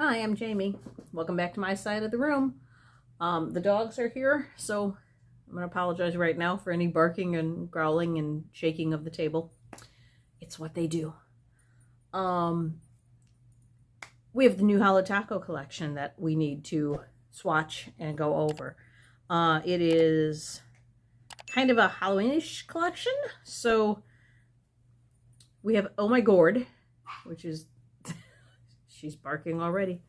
Hi, I'm Jamie. Welcome back to my side of the room. The dogs are here, so I'm going to apologize right now for any barking and growling and shaking of the table. It's what they do. We have the new Holo Taco collection that we need to swatch and go over. It is kind of a Halloweenish collection, so we have Oh My Gourd, which is she's barking already.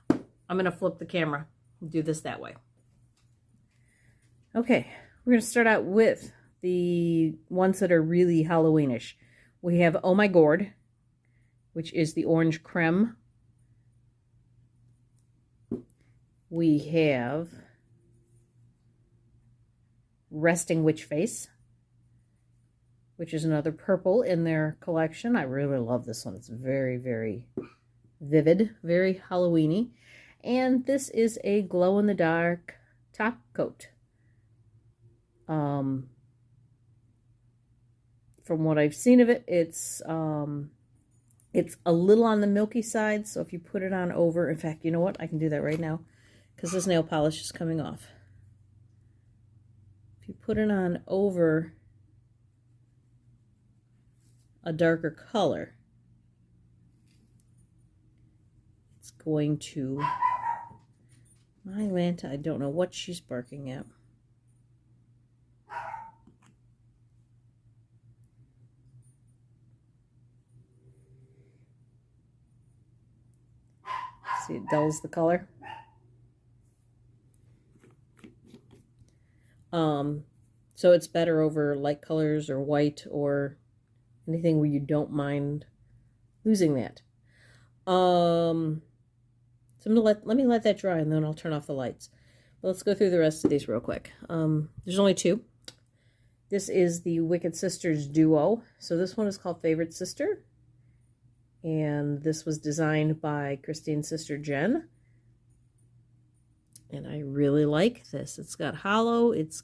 I'm going to flip the camera and do this that way. Okay, we're going to start out with the ones that are really Halloweenish. We have Oh My Gourd, which is the orange creme. We have Resting Witch Face, which is another purple in their collection. I really love this one. It's very, very vivid, very Halloweeny. And this is a glow-in-the-dark top coat. From what I've seen of it, it's a little on the milky side, so if you put it on over, in fact, you know what? I can do that right now because this nail polish is coming off. If you put it on over a darker color, it's going to... My Lanta, I don't know what she's barking at. See, it dulls the color. So it's better over light colors or white or anything where you don't mind losing that. So I'm gonna let me let that dry and then I'll turn off the lights. But let's go through the rest of these real quick. There's only two. This is the Wicked Sisters duo. So this one is called Favorite Sister. And this was designed by Christine's sister Jen. And I really like this. It's got hollow, it's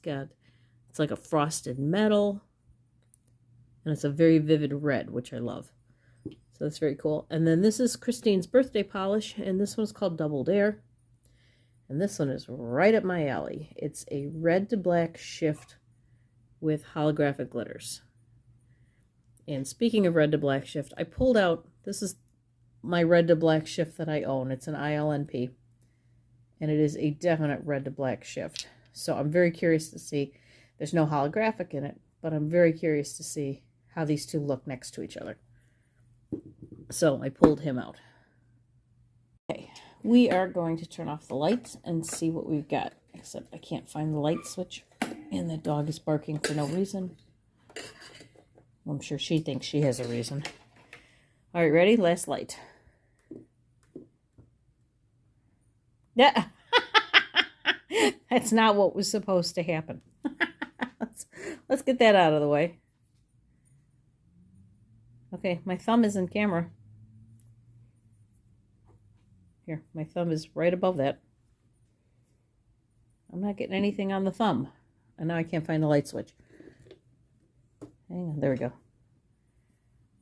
like a frosted metal. And it's a very vivid red, which I love. So that's very cool. And then this is Christine's birthday polish, and this one's called Double Dare. And this one is right up my alley. It's a red to black shift with holographic glitters. And speaking of red to black shift, I pulled out, this is my red to black shift that I own. It's an ILNP. And it is a definite red to black shift. So I'm very curious to see, there's no holographic in it, but I'm very curious to see how these two look next to each other. So I pulled him out. Okay, we are going to turn off the lights and see what we've got. Except I can't find the light switch. And the dog is barking for no reason. I'm sure she thinks she has a reason. All right, ready? Last light. Yeah. That's not what was supposed to happen. Let's get that out of the way. Okay, my thumb is in camera. Here, my thumb is right above that. I'm not getting anything on the thumb. And now I can't find the light switch. Hang on, there we go.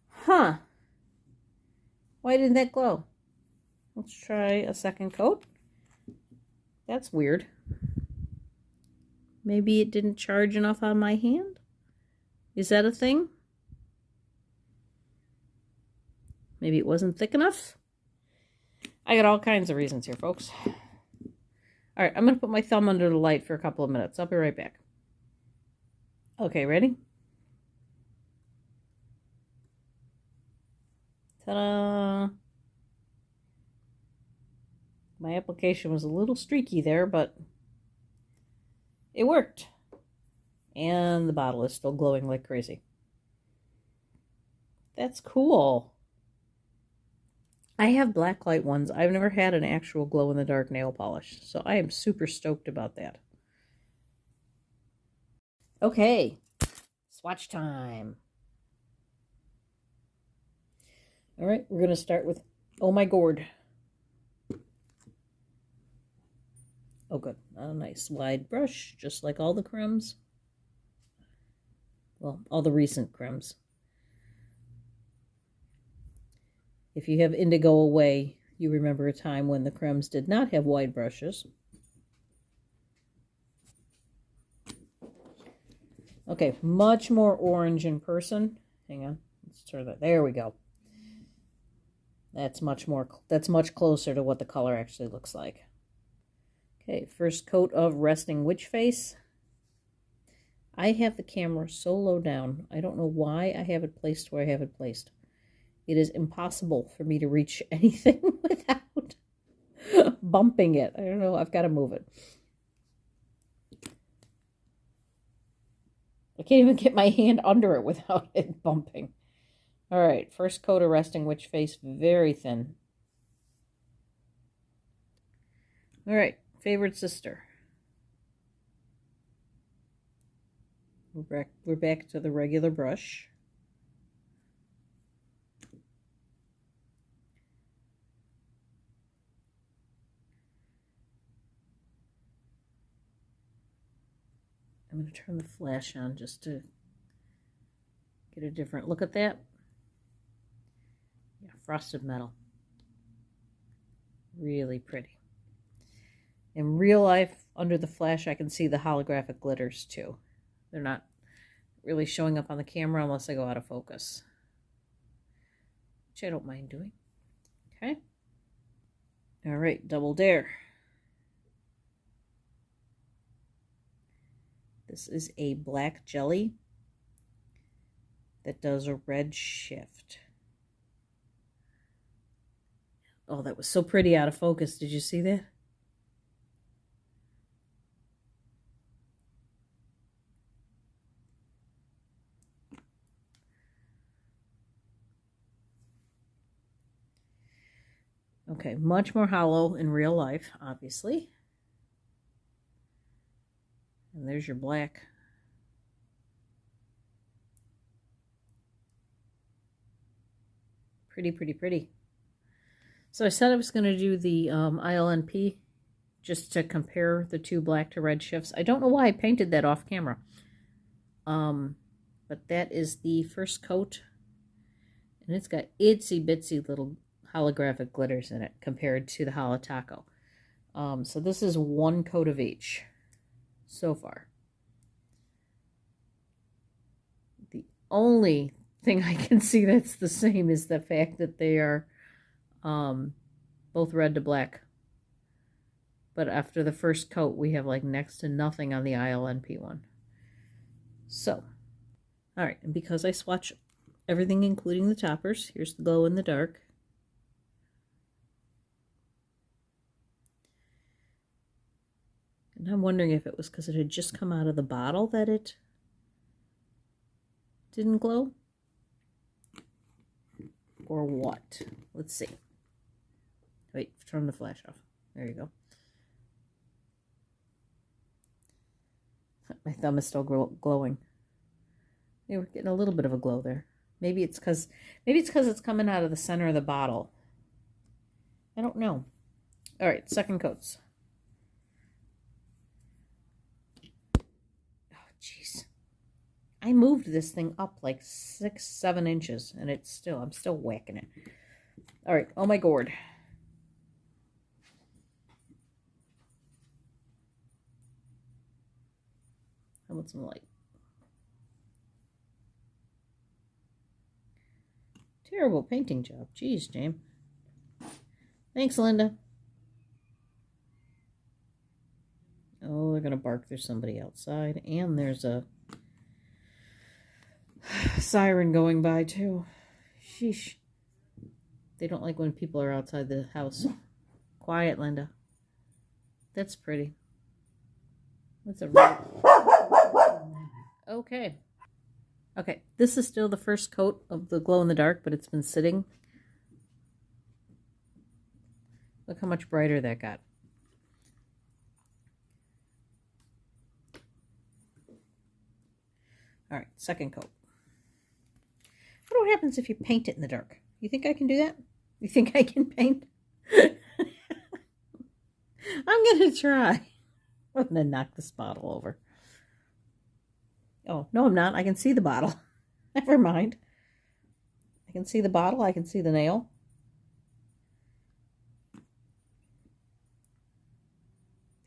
Huh. Why didn't that glow? Let's try a second coat. That's weird. Maybe it didn't charge enough on my hand? Is that a thing? Maybe it wasn't thick enough? I got all kinds of reasons here, folks. All right, I'm going to put my thumb under the light for a couple of minutes. I'll be right back. Okay, ready? Ta-da! My application was a little streaky there, but it worked. And the bottle is still glowing like crazy. That's cool. I have blacklight ones. I've never had an actual glow-in-the-dark nail polish, so I am super stoked about that. Okay, swatch time. All right, we're going to start with Oh My Gourd. Oh, good. A nice wide brush, just like all the cremes. Well, all the recent cremes. If you have indigo away, you remember a time when the cremes did not have wide brushes. Okay, much more orange in person. Hang on, let's turn that. There we go. That's much closer to what the color actually looks like. Okay, first coat of Resting Witch Face. I have the camera so low down. I don't know why I have it placed where I have it placed. It is impossible for me to reach anything without bumping it. I don't know. I've got to move it. I can't even get my hand under it without it bumping. All right, first coat of Resting Witch Face, very thin. All right, Favorite Sister. We're back to the regular brush. I'm going to turn the flash on just to get a different look at that. Yeah, frosted metal. Really pretty. In real life, under the flash, I can see the holographic glitters too. They're not really showing up on the camera unless I go out of focus, which I don't mind doing. Okay. All right, Double Dare. This is a black jelly that does a red shift. Oh, that was so pretty out of focus. Did you see that? Okay, much more hollow in real life, obviously. And there's your black. Pretty, pretty, pretty. So I said I was going to do the ILNP just to compare the two black to red shifts. I don't know why I painted that off camera. But that is the first coat. And it's got itsy bitsy little holographic glitters in it compared to the Holo Taco. So this is one coat of each so far. The only thing I can see that's the same is the fact that they are both red to black. But after the first coat, we have like next to nothing on the ILNP one. So, all right, and because I swatch everything including the toppers, here's the glow in the dark. And I'm wondering if it was because it had just come out of the bottle that it didn't glow, or what. Let's see. Wait, turn the flash off. There you go. My thumb is still glowing. Yeah, we're getting a little bit of a glow there. Maybe it's because it's coming out of the center of the bottle. I don't know. All right, second coats. Oh, jeez. I moved this thing up like 6-7 inches, and I'm still whacking it. All right, oh my gourd. I want some light. Terrible painting job. Jeez, James. Thanks, Linda. Oh, they're going to bark. There's somebody outside. And there's a siren going by, too. Sheesh. They don't like when people are outside the house. Quiet, Linda. That's pretty. What's a red? Okay. Okay, this is still the first coat of the glow in the dark, but it's been sitting. Look how much brighter that got. All right, second coat. I wonder what happens if you paint it in the dark. You think I can do that? You think I can paint? I'm going to try. I'm going to knock this bottle over. Oh, no, I'm not. I can see the bottle. Never mind. I can see the bottle. I can see the nail.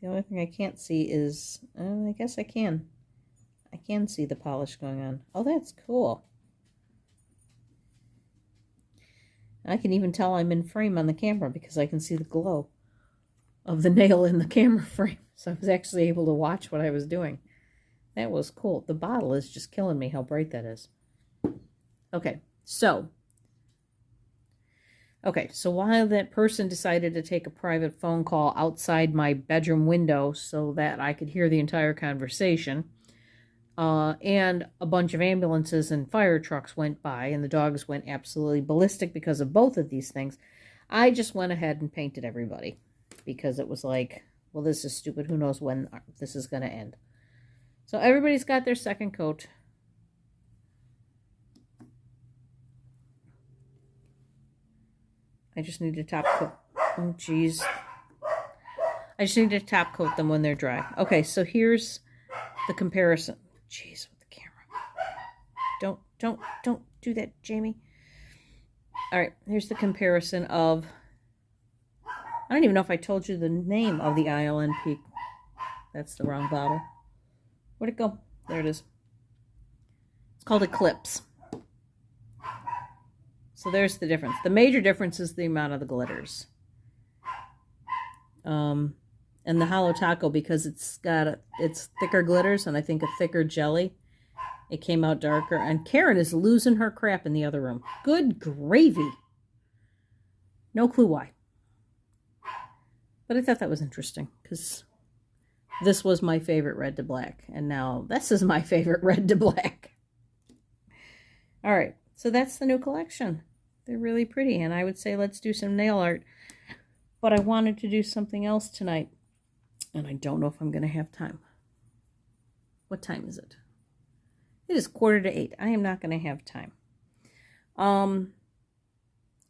The only thing I can't see is, I guess I can. I can see the polish going on. Oh, that's cool. I can even tell I'm in frame on the camera because I can see the glow of the nail in the camera frame. So I was actually able to watch what I was doing. That was cool. The bottle is just killing me how bright that is. Okay, so while that person decided to take a private phone call outside my bedroom window so that I could hear the entire conversation, and a bunch of ambulances and fire trucks went by, and the dogs went absolutely ballistic because of both of these things, I just went ahead and painted everybody because it was like, well, this is stupid. Who knows when this is going to end. So everybody's got their second coat. I just need to top coat. Oh, geez. I just need to top coat them when they're dry. Okay, so here's the comparison. Jeez, with the camera. Don't do that, Jamie. All right, here's the comparison of, I don't even know if I told you the name of the ILNP. That's the wrong bottle. Where'd it go? There it is. It's called Eclipse. So there's the difference. The major difference is the amount of the glitters. And the Holo Taco, because it's thicker glitters and I think a thicker jelly, it came out darker. And Karen is losing her crap in the other room. Good gravy. No clue why. But I thought that was interesting because this was my favorite red to black. And now this is my favorite red to black. All right. So that's the new collection. They're really pretty. And I would say let's do some nail art. But I wanted to do something else tonight. And I don't know if I'm going to have time. What time is it? It is 7:45. I am not going to have time. I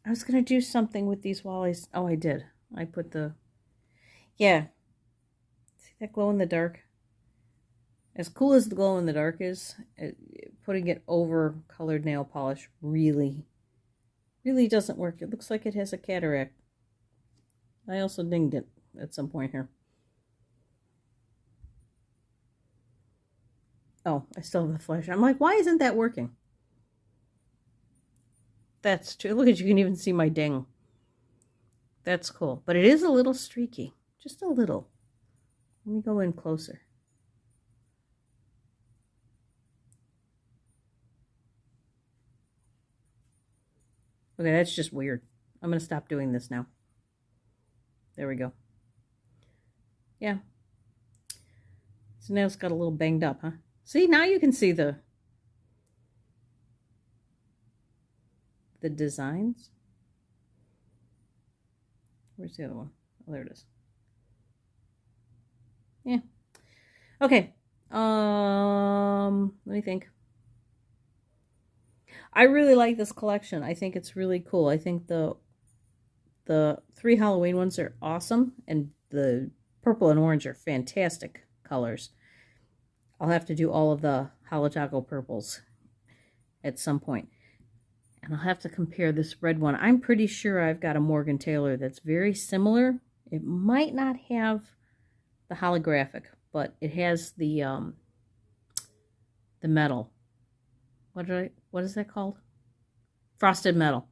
was going to do something with these while I did. I put the... Yeah. See that glow in the dark? As cool as the glow in the dark is, putting it over colored nail polish really doesn't work. It looks like it has a cataract. I also dinged it at some point here. Oh, I still have the flash. I'm like, why isn't that working? That's true. Look at you, can even see my ding. That's cool. But it is a little streaky. Just a little. Let me go in closer. Okay, that's just weird. I'm going to stop doing this now. There we go. Yeah. So now it's got a little banged up, huh? See, now you can see the designs. Where's the other one? Oh, there it is. Yeah. Okay. Let me think. I really like this collection. I think it's really cool. I think the 3 Halloween ones are awesome, and the purple and orange are fantastic colors. I'll have to do all of the Holo Taco purples at some point. And I'll have to compare this red one. I'm pretty sure I've got a Morgan Taylor that's very similar. It might not have the holographic, but it has the metal. What is that called? Frosted metal.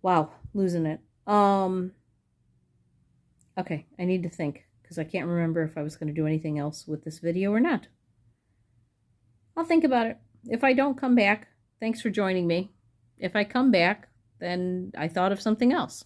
Wow, losing it. Okay, I need to think because I can't remember if I was going to do anything else with this video or not. I'll think about it. If I don't come back, thanks for joining me. If I come back, then I thought of something else.